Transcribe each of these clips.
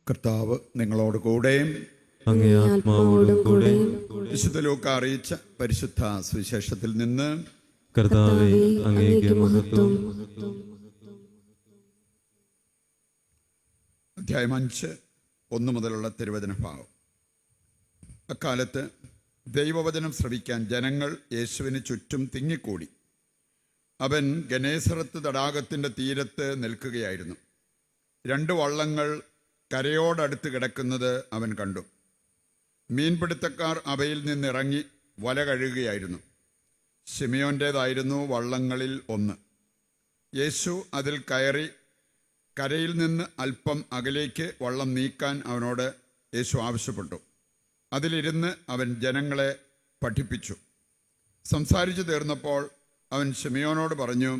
കർത്താവ് നിങ്ങളോട് കൂടെ അങ്ങേ ആത്മാവോടും കൂടെ. വിശുദ്ധ ലൂക്ക അറിയിച്ച പരിശുദ്ധ സുവിശേഷത്തിൽ നിന്ന്. കർത്താവേ, അങ്ങേക്ക് മഹത്വം. അധ്യായം 5, 1 മുതലുള്ള തിരുവചന ഭാഗം. അക്കാലത്ത് ദൈവവചനം ശ്രവിക്കാൻ ജനങ്ങൾ യേശുവിന് ചുറ്റും തിങ്ങിക്കൂടി. അവൻ ഗനേസറത്ത് തടാകത്തിൻ്റെ തീരത്ത് നിൽക്കുകയായിരുന്നു. 2 വള്ളങ്ങൾ കരയോടടുത്ത് കിടക്കുന്നത് അവൻ കണ്ടു. മീൻപിടുത്തക്കാർ അവയിൽ നിന്നിറങ്ങി വല കഴുകുകയായിരുന്നു. ശിമയോൻ്റേതായിരുന്നു വള്ളങ്ങളിൽ ഒന്ന്. യേശു അതിൽ കയറി കരയിൽ നിന്ന് അല്പം അകലേക്ക് വള്ളം നീക്കാൻ അവനോട് യേശു ആവശ്യപ്പെട്ടു. അതിലിരുന്ന് അവൻ ജനങ്ങളെ പഠിപ്പിച്ചു. സംസാരിച്ചു തീർന്നപ്പോൾ അവൻ ശിമയോനോട് പറഞ്ഞു,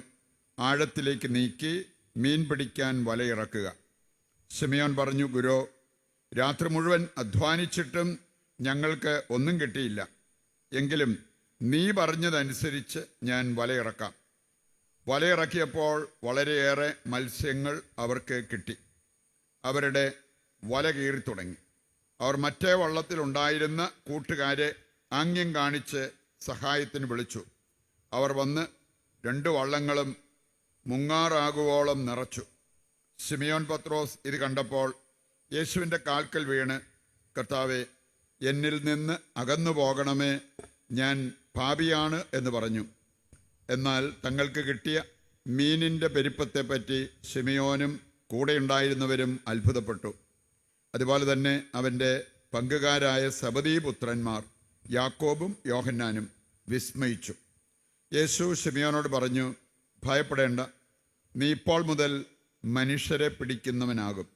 ആഴത്തിലേക്ക് നീക്കി മീൻ പിടിക്കാൻ വലയിറക്കുക. ശിമയോൻ പറഞ്ഞു, ഗുരോ, രാത്രി മുഴുവൻ അധ്വാനിച്ചിട്ടും ഞങ്ങൾക്ക് ഒന്നും കിട്ടിയില്ല. എങ്കിലും നീ പറഞ്ഞതനുസരിച്ച് ഞാൻ വലയിറക്കാം. വലയിറക്കിയപ്പോൾ വളരെയേറെ മത്സ്യങ്ങൾ അവർക്ക് കിട്ടി. അവരുടെ വല കീറി തുടങ്ങി. അവർ മറ്റേ വള്ളത്തിലുണ്ടായിരുന്ന കൂട്ടുകാരെ ആംഗ്യം കാണിച്ച് സഹായത്തിന് വിളിച്ചു. അവർ വന്ന് 2 വള്ളങ്ങളും മുങ്ങാറാകുവോളം നിറച്ചു. ശിമയോൻ പത്രോസ് ഇത് കണ്ടപ്പോൾ യേശുവിൻ്റെ കാൽക്കൽ വീണ്, കർത്താവേ, എന്നിൽ നിന്ന് അകന്നു പോകണമേ, ഞാൻ പാപിയാണ് എന്ന് പറഞ്ഞു. എന്നാൽ തങ്ങൾക്ക് കിട്ടിയ മീനിൻ്റെ പെരുപ്പത്തെപ്പറ്റി ശിമയോനും കൂടെയുണ്ടായിരുന്നവരും അത്ഭുതപ്പെട്ടു. അതുപോലെ തന്നെ അവൻ്റെ പങ്കുകാരായ സബദീപുത്രന്മാർ യാക്കോബും യോഹന്നാനും വിസ്മയിച്ചു. യേശു ശിമയോനോട് പറഞ്ഞു, ഭയപ്പെടേണ്ട, നീ ഇപ്പോൾ മുതൽ മനുഷ്യരെ പിടിക്കുന്നവനാകും.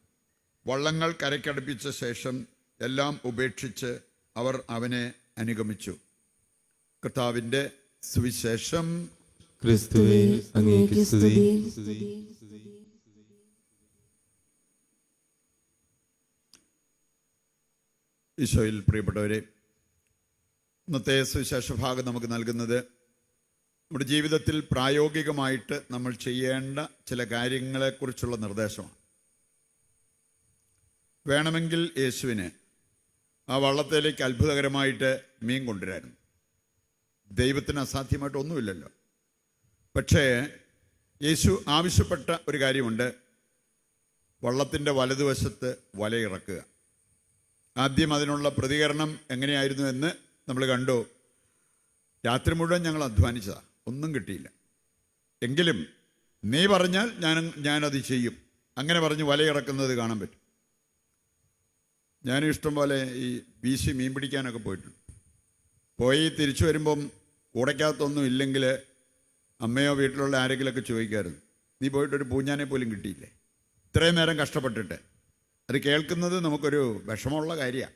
വള്ളങ്ങൾ കരയ്ക്കടുപ്പിച്ച ശേഷം എല്ലാം ഉപേക്ഷിച്ച് അവർ അവനെ അനുഗമിച്ചു. കർത്താവിൻ്റെ സുവിശേഷം. ക്രിസ്തുവേ, അങ്ങേക്ക് സ്തുതി. ഈശോയിൽ പ്രിയപ്പെട്ടവരെ, ഇന്നത്തെ സുവിശേഷ ഭാഗം നമുക്ക് നൽകുന്നത് നമ്മുടെ ജീവിതത്തിൽ പ്രായോഗികമായിട്ട് നമ്മൾ ചെയ്യേണ്ട ചില കാര്യങ്ങളെക്കുറിച്ചുള്ള നിർദ്ദേശമാണ്. വേണമെങ്കിൽ യേശുവിന് ആ വള്ളത്തിലേക്ക് അത്ഭുതകരമായിട്ട് മീൻ കൊണ്ടുവരായിരുന്നു. ദൈവത്തിന് അസാധ്യമായിട്ടൊന്നുമില്ലല്ലോ. പക്ഷേ യേശു ആവശ്യപ്പെട്ട ഒരു കാര്യമുണ്ട്, വള്ളത്തിൻ്റെ വലതുവശത്ത് വലയിറക്കുക. ആദ്യം അതിനുള്ള പ്രതികരണം എങ്ങനെയായിരുന്നു എന്ന് നമ്മൾ കണ്ടു. രാത്രി മുഴുവൻ ഞങ്ങൾ അധ്വാനിച്ചതാണ്, ഒന്നും കിട്ടിയില്ല. എങ്കിലും നീ പറഞ്ഞാൽ ഞാനത് ചെയ്യും. അങ്ങനെ പറഞ്ഞ് വലയിറക്കുന്നത് കാണാൻ പറ്റും. ഞാനും ഇഷ്ടം പോലെ ഈ വീശി മീൻ പിടിക്കാനൊക്കെ പോയിട്ടുണ്ട്. പോയി തിരിച്ചു വരുമ്പം കൂടയ്ക്കകത്തൊന്നും ഇല്ലെങ്കിൽ അമ്മയോ വീട്ടിലുള്ള ആരെങ്കിലുമൊക്കെ ചോദിക്കാമായിരുന്നു, നീ പോയിട്ടൊരു പൂഞ്ഞാനെ പോലും കിട്ടിയില്ലേ? ഇത്രയും നേരം കഷ്ടപ്പെട്ടിട്ട്. അത് കേൾക്കുന്നത് നമുക്കൊരു വിഷമമുള്ള കാര്യമാണ്.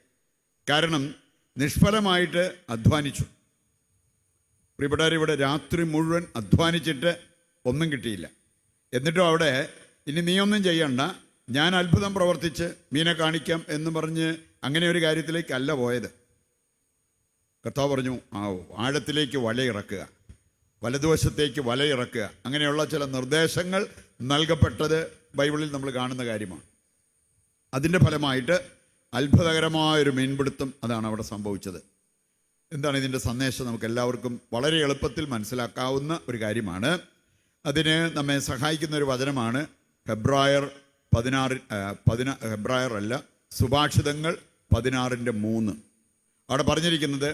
കാരണം നിഷ്ഫലമായിട്ട് അധ്വാനിച്ചു. പ്രിയപ്പെട്ടവർ, ഇവിടെ രാത്രി മുഴുവൻ അധ്വാനിച്ചിട്ട് ഒന്നും കിട്ടിയില്ല. എന്നിട്ടും അവിടെ ഇനി നീയൊന്നും ചെയ്യണ്ട, ഞാൻ അത്ഭുതം പ്രവർത്തിച്ച് മീനെ കാണിക്കാം എന്ന് പറഞ്ഞ് അങ്ങനെ ഒരു കാര്യത്തിലേക്കല്ല പോയത്. കർത്താവ് പറഞ്ഞു, ആഴത്തിലേക്ക് വലയിറക്കുക, വലതുവശത്തേക്ക് വലയിറക്കുക. അങ്ങനെയുള്ള ചില നിർദ്ദേശങ്ങൾ നൽകപ്പെട്ടത് ബൈബിളിൽ നമ്മൾ കാണുന്ന കാര്യമാണ്. അതിൻ്റെ ഫലമായിട്ട് അത്ഭുതകരമായൊരു മീൻപിടുത്തം അതാണ് അവിടെ സംഭവിച്ചത്. എന്താണ് ഇതിൻ്റെ സന്ദേശം? നമുക്ക് എല്ലാവർക്കും വളരെ എളുപ്പത്തിൽ മനസ്സിലാക്കാവുന്ന ഒരു കാര്യമാണ്. അതിന് നമ്മെ സഹായിക്കുന്ന ഒരു വചനമാണ് സുഭാഷിതങ്ങൾ 16:3. അവിടെ പറഞ്ഞിരിക്കുന്നത്,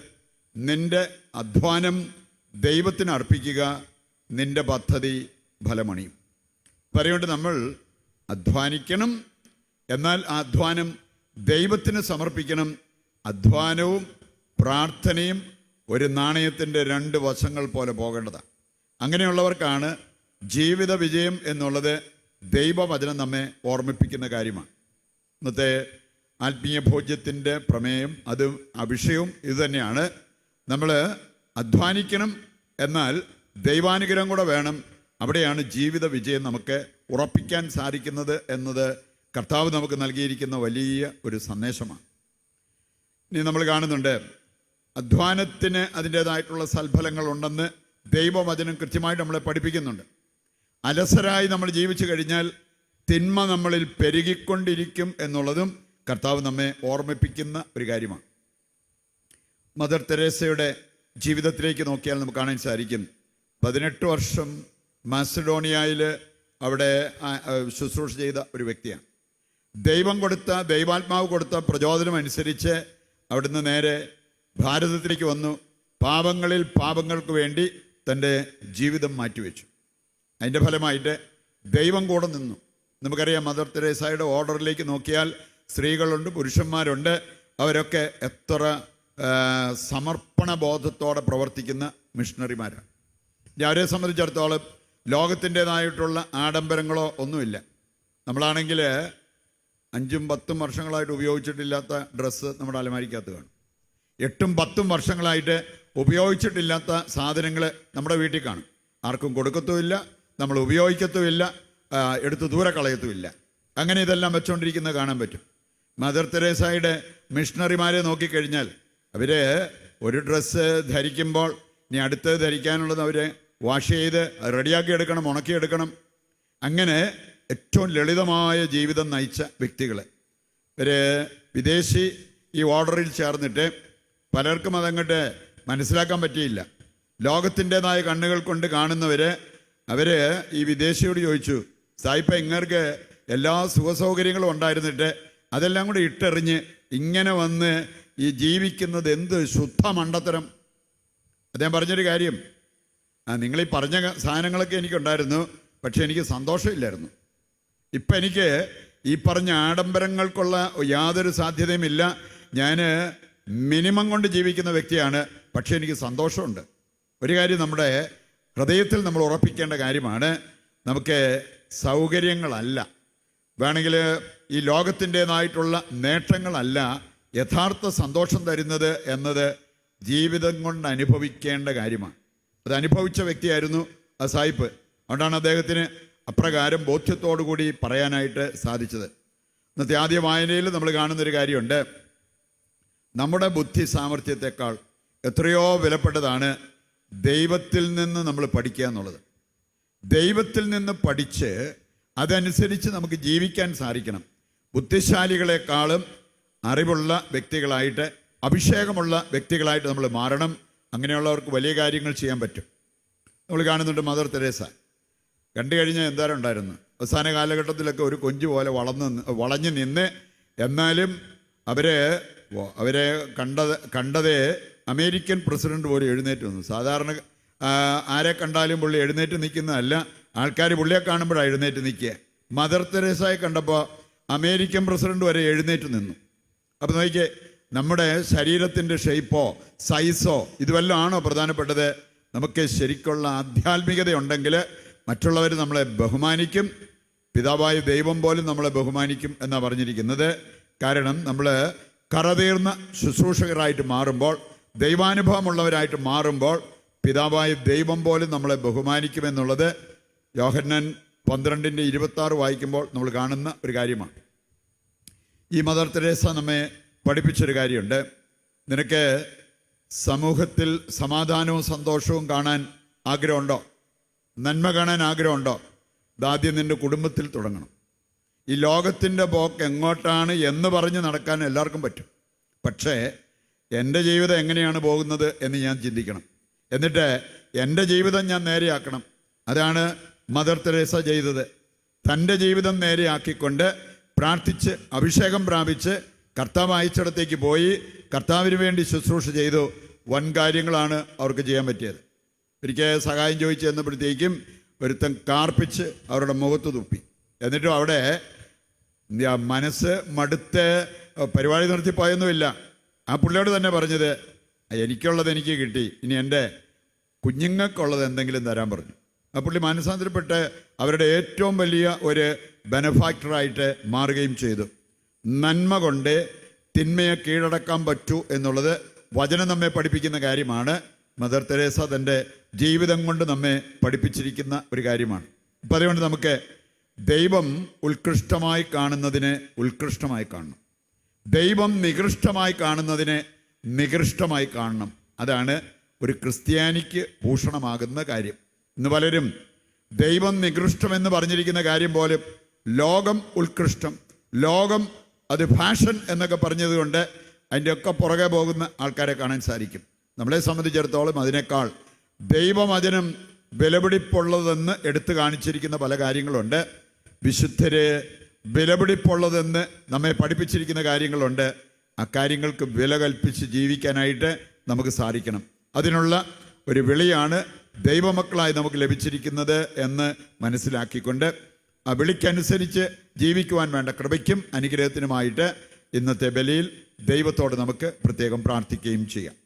നിന്റെ അധ്വാനം ദൈവത്തിന് അർപ്പിക്കുക, നിന്റെ പദ്ധതി ഫലമണിയും. പറയുകൊണ്ട് നമ്മൾ അധ്വാനിക്കണം, എന്നാൽ ആ അധ്വാനം ദൈവത്തിന് സമർപ്പിക്കണം. അധ്വാനവും പ്രാർത്ഥനയും ഒരു നാണയത്തിൻ്റെ 2 വശങ്ങൾ പോലെ പോകേണ്ടതാണ്. അങ്ങനെയുള്ളവർക്കാണ് ജീവിത വിജയം എന്നുള്ളത് ദൈവവചനം നമ്മെ ഓർമ്മിപ്പിക്കുന്ന കാര്യമാണ്. ഇന്നത്തെ ആത്മീയ ഭോജ്യത്തിൻ്റെ പ്രമേയം, അതും വിഷയവും ഇതുതന്നെയാണ്. നമ്മൾ അധ്വാനിക്കണം, എന്നാൽ ദൈവാനുഗ്രഹം കൂടെ വേണം. അവിടെയാണ് ജീവിത വിജയം നമുക്ക് ഉറപ്പിക്കാൻ സാധിക്കുന്നത് എന്നത് കർത്താവ് നമുക്ക് നൽകിയിരിക്കുന്ന വലിയ ഒരു സന്ദേശമാണ്. ഇനി നമ്മൾ കാണുന്നുണ്ട്, അധ്വാനത്തിന് അതിൻ്റേതായിട്ടുള്ള സൽഫലങ്ങളുണ്ടെന്ന് ദൈവവചനം കൃത്യമായിട്ട് നമ്മളെ പഠിപ്പിക്കുന്നുണ്ട്. അലസരായി നമ്മൾ ജീവിച്ചു കഴിഞ്ഞാൽ തിന്മ നമ്മളിൽ പെരുകിക്കൊണ്ടിരിക്കും എന്നുള്ളതും കർത്താവ് നമ്മെ ഓർമ്മിപ്പിക്കുന്ന ഒരു കാര്യമാണ്. മദർ തെരേസയുടെ ജീവിതത്തിലേക്ക് നോക്കിയാൽ നമുക്ക് കാണാൻ സാധിക്കും. 18 വർഷം മാസിഡോണിയയിൽ അവിടെ ശുശ്രൂഷ ചെയ്ത ഒരു വ്യക്തിയാണ്. ദൈവാത്മാവ് കൊടുത്ത പ്രചോദനം അനുസരിച്ച് അവിടുന്ന് നേരെ ഭാരതത്തിലേക്ക് വന്നു. പാപങ്ങൾക്ക് വേണ്ടി തൻ്റെ ജീവിതം മാറ്റിവെച്ചു. അതിൻ്റെ ഫലമായിട്ട് ദൈവം കൂടെ നിന്നു. നമുക്കറിയാം, മദർ തെരേസയുടെ ഓർഡറിലേക്ക് നോക്കിയാൽ സ്ത്രീകളുണ്ട്, പുരുഷന്മാരുണ്ട്. അവരൊക്കെ എത്ര സമർപ്പണ ബോധത്തോടെ പ്രവർത്തിക്കുന്ന മിഷണറിമാരാണ്. അവരെ സംബന്ധിച്ചിടത്തോളം ലോകത്തിൻ്റെതായിട്ടുള്ള ആഡംബരങ്ങളോ ഒന്നുമില്ല. നമ്മളാണെങ്കിൽ 5-10 വർഷങ്ങളായിട്ട് ഉപയോഗിച്ചിട്ടില്ലാത്ത ഡ്രസ്സ് നമ്മുടെ അലമാരിക്കകത്ത് കാണും. 8-10 വർഷങ്ങളായിട്ട് ഉപയോഗിച്ചിട്ടില്ലാത്ത സാധനങ്ങൾ നമ്മുടെ വീട്ടിൽ കാണും. ആർക്കും കൊടുക്കത്തുമില്ല, നമ്മൾ ഉപയോഗിക്കത്തുമില്ല, എടുത്ത് ദൂരെ കളയത്തുമില്ല. അങ്ങനെ ഇതെല്ലാം വെച്ചുകൊണ്ടിരിക്കുന്നത് കാണാൻ പറ്റും. മദർ തെരേസയുടെ മിഷണറിമാരെ നോക്കിക്കഴിഞ്ഞാൽ അവർ ഒരു ഡ്രസ്സ് ധരിക്കുമ്പോൾ ഇനി അടുത്തത് ധരിക്കാനുള്ളത് അവർ വാഷ് ചെയ്ത് റെഡിയാക്കി എടുക്കണം, ഉണക്കിയെടുക്കണം. അങ്ങനെ ഏറ്റവും ലളിതമായ ജീവിതം നയിച്ച വ്യക്തികൾ. ഇവർ വിദേശി ഈ ഓർഡറിൽ ചേർന്നിട്ട് പലർക്കും അതങ്ങോട്ട് മനസ്സിലാക്കാൻ പറ്റിയില്ല. ലോകത്തിൻ്റെതായ കണ്ണുകൾ കൊണ്ട് കാണുന്നവർ അവർ ഈ വിദേശിയോട് ചോദിച്ചു, സായിപ്പ ഇങ്ങർക്ക് എല്ലാ സുഖസൗകര്യങ്ങളും ഉണ്ടായിരുന്നിട്ട് അതെല്ലാം കൂടെ ഇട്ടെറിഞ്ഞ് ഇങ്ങനെ വന്ന് ഈ ജീവിക്കുന്നത് എന്ത് ശുദ്ധ മണ്ടത്തരം. അദ്ദേഹം പറഞ്ഞൊരു കാര്യം, നിങ്ങളീ പറഞ്ഞ സാധനങ്ങളൊക്കെ എനിക്കുണ്ടായിരുന്നു, പക്ഷെ എനിക്ക് സന്തോഷമില്ലായിരുന്നു. ഇപ്പം എനിക്ക് ഈ പറഞ്ഞ ആഡംബരങ്ങൾക്കുള്ള യാതൊരു സാധ്യതയുമില്ല. ഞാൻ മിനിമം കൊണ്ട് ജീവിക്കുന്ന വ്യക്തിയാണ്, പക്ഷേ എനിക്ക് സന്തോഷമുണ്ട്. ഒരു കാര്യം നമ്മുടെ ഹൃദയത്തിൽ നമ്മൾ ഉറപ്പിക്കേണ്ട കാര്യമാണ്, നമുക്ക് സൗകര്യങ്ങളല്ല, വേണമെങ്കിൽ ഈ ലോകത്തിൻ്റെതായിട്ടുള്ള നേട്ടങ്ങളല്ല യഥാർത്ഥ സന്തോഷം തരുന്നത് എന്നത് ജീവിതം കൊണ്ട് അനുഭവിക്കേണ്ട കാര്യമാണ്. അത് അനുഭവിച്ച വ്യക്തിയായിരുന്നു ആ സായിപ്പ്. അതുകൊണ്ടാണ് അദ്ദേഹത്തിന് അപ്രകാരം ബോധ്യത്തോടു കൂടി പറയാനായിട്ട് സാധിച്ചത്. ഇന്നത്തെ ആദ്യ വായനയിൽ നമ്മൾ കാണുന്നൊരു കാര്യമുണ്ട്, നമ്മുടെ ബുദ്ധി സാമർഥ്യത്തെക്കാൾ എത്രയോ വിലപ്പെട്ടതാണ് ദൈവത്തിൽ നിന്ന് നമ്മൾ പഠിക്കുക എന്നുള്ളത്. ദൈവത്തിൽ നിന്ന് പഠിച്ച് അതനുസരിച്ച് നമുക്ക് ജീവിക്കാൻ സാധിക്കണം. ബുദ്ധിശാലികളെക്കാളും അറിവുള്ള വ്യക്തികളായിട്ട്, അഭിഷേകമുള്ള വ്യക്തികളായിട്ട് നമ്മൾ മാറണം. അങ്ങനെയുള്ളവർക്ക് വലിയ കാര്യങ്ങൾ ചെയ്യാൻ പറ്റും. നമ്മൾ കാണുന്നുണ്ട് മദർ തെരേസ കണ്ടു കഴിഞ്ഞാൽ എന്തായാലും ഉണ്ടായിരുന്നു. അവസാന കാലഘട്ടത്തിലൊക്കെ ഒരു കൊഞ്ച് പോലെ വളഞ്ഞു നിന്ന്, എന്നാലും അവരെ കണ്ടതേ അമേരിക്കൻ പ്രസിഡന്റ് പോലും എഴുന്നേറ്റ് നിന്നു. സാധാരണ ആരെ കണ്ടാലും പുള്ളി എഴുന്നേറ്റ് നിൽക്കുന്നതല്ല, ആൾക്കാർ പുള്ളിയെ കാണുമ്പോഴാണ് എഴുന്നേറ്റ് നിൽക്കുക. മദർ തെരേസയെ കണ്ടപ്പോൾ അമേരിക്കൻ പ്രസിഡന്റ് വരെ എഴുന്നേറ്റ് നിന്നു. അപ്പം നോക്കിയേ, നമ്മുടെ ശരീരത്തിൻ്റെ ഷേപ്പോ സൈസോ ഇതുവല്ലതും ആണോ പ്രധാനപ്പെട്ടത്? നമുക്ക് ശരിക്കുള്ള ആധ്യാത്മികത ഉണ്ടെങ്കിൽ മറ്റുള്ളവർ നമ്മളെ ബഹുമാനിക്കും. പിതാവായ ദൈവം പോലും നമ്മളെ ബഹുമാനിക്കും എന്നാണ് പറഞ്ഞിരിക്കുന്നത്. കാരണം നമ്മൾ കറതീർന്ന ശുശ്രൂഷകരായിട്ട് മാറുമ്പോൾ, ദൈവാനുഭവമുള്ളവരായിട്ട് മാറുമ്പോൾ പിതാവായ ദൈവം പോലും നമ്മളെ ബഹുമാനിക്കുമെന്നുള്ളത് യോഹന്നാൻ 12:26 വായിക്കുമ്പോൾ നമ്മൾ കാണുന്ന ഒരു കാര്യമാണ്. ഈ മദർ തെരേസ നമ്മെ പഠിപ്പിച്ചൊരു കാര്യമുണ്ട്, നിനക്ക് സമൂഹത്തിൽ സമാധാനവും സന്തോഷവും കാണാൻ ആഗ്രഹമുണ്ടോ? നന്മ കാണാൻ ആഗ്രഹമുണ്ടോ? ഇതാദ്യം നിൻ്റെ കുടുംബത്തിൽ തുടങ്ങണം. ഈ ലോകത്തിൻ്റെ പോക്ക് എങ്ങോട്ടാണ് എന്ന് പറഞ്ഞ് നടക്കാൻ എല്ലാവർക്കും പറ്റും. പക്ഷേ എൻ്റെ ജീവിതം എങ്ങനെയാണ് പോകുന്നത് എന്ന് ഞാൻ ചിന്തിക്കണം. എന്നിട്ട് എൻ്റെ ജീവിതം ഞാൻ നേരെയാക്കണം. അതാണ് മദർ തെരേസ ചെയ്തത്. തൻ്റെ ജീവിതം നേരെയാക്കിക്കൊണ്ട് പ്രാർത്ഥിച്ച് അഭിഷേകം പ്രാപിച്ച് കർത്താവ് അയച്ചിടത്തേക്ക് പോയി കർത്താവിന് വേണ്ടി ശുശ്രൂഷ ചെയ്തു. വൻ കാര്യങ്ങളാണ് അവർക്ക് ചെയ്യാൻ പറ്റിയത്. ഒരിക്കൽ സഹായം ചോദിച്ചു ചെന്നപ്പോഴത്തേക്കും ഒരുത്തൻ കാർപ്പിച്ച് അവരുടെ മുഖത്ത് തുപ്പി. എന്നിട്ടും അവിടെ മനസ്സ് മടുത്ത് പരിപാടി നിർത്തിപ്പോയൊന്നുമില്ല. ആ പുള്ളിയോട് തന്നെ പറഞ്ഞത്, എനിക്കുള്ളത് എനിക്ക് കിട്ടി, ഇനി എൻ്റെ കുഞ്ഞുങ്ങൾക്കുള്ളത് എന്തെങ്കിലും തരാൻ പറഞ്ഞു. ആ പുള്ളി മാനസാന്തരപ്പെട്ട് അവരുടെ ഏറ്റവും വലിയ ഒരു ബെനഫാക്ടറായിട്ട് മാറുകയും ചെയ്തു. നന്മ കൊണ്ട് തിന്മയെ കീഴടക്കാൻ പറ്റൂ എന്നുള്ളത് വചനം നമ്മെ പഠിപ്പിക്കുന്ന കാര്യമാണ്. മദർ തെരേസ തൻ്റെ ജീവിതം കൊണ്ട് നമ്മെ പഠിപ്പിച്ചിരിക്കുന്ന ഒരു കാര്യമാണ്. അപ്പം അതുകൊണ്ട് നമുക്ക് ദൈവം ഉത്കൃഷ്ടമായി കാണുന്നതിനെ ഉത്കൃഷ്ടമായി കാണണം, ദൈവം നികൃഷ്ടമായി കാണുന്നതിനെ നികൃഷ്ടമായി കാണണം. അതാണ് ഒരു ക്രിസ്ത്യാനിക്ക് ഭൂഷണമാകുന്ന കാര്യം. ഇന്ന് പലരും ദൈവം നികൃഷ്ടമെന്ന് പറഞ്ഞിരിക്കുന്ന കാര്യം പോലും ലോകം ഉത്കൃഷ്ടം, ലോകം അത് ഫാഷൻ എന്നൊക്കെ പറഞ്ഞതുകൊണ്ട് അതിൻ്റെയൊക്കെ പുറകെ പോകുന്ന ആൾക്കാരെ കാണാൻ സാധിക്കും. നമ്മളെ സംബന്ധിച്ചിടത്തോളം അതിനേക്കാൾ ദൈവവചനം വിലപിടിപ്പുള്ളതെന്ന് എടുത്തു കാണിച്ചിരിക്കുന്ന പല കാര്യങ്ങളുണ്ട്. വിശുദ്ധരെ വിലപിടിപ്പുള്ളതെന്ന് നമ്മെ പഠിപ്പിച്ചിരിക്കുന്ന കാര്യങ്ങളുണ്ട്. ആ കാര്യങ്ങൾക്ക് വില കൽപ്പിച്ച് ജീവിക്കാനായിട്ട് നമുക്ക് സാധിക്കണം. അതിനുള്ള ഒരു വിളിയാണ് ദൈവമക്കളായി നമുക്ക് ലഭിച്ചിരിക്കുന്നത് എന്ന് മനസ്സിലാക്കിക്കൊണ്ട് ആ വിളിക്കനുസരിച്ച് ജീവിക്കുവാൻ വേണ്ട കൃപയ്ക്കും അനുഗ്രഹത്തിനുമായിട്ട് ഇന്നത്തെ ബലിയിൽ ദൈവത്തോട് നമുക്ക് പ്രത്യേകം പ്രാർത്ഥിക്കുകയും ചെയ്യാം.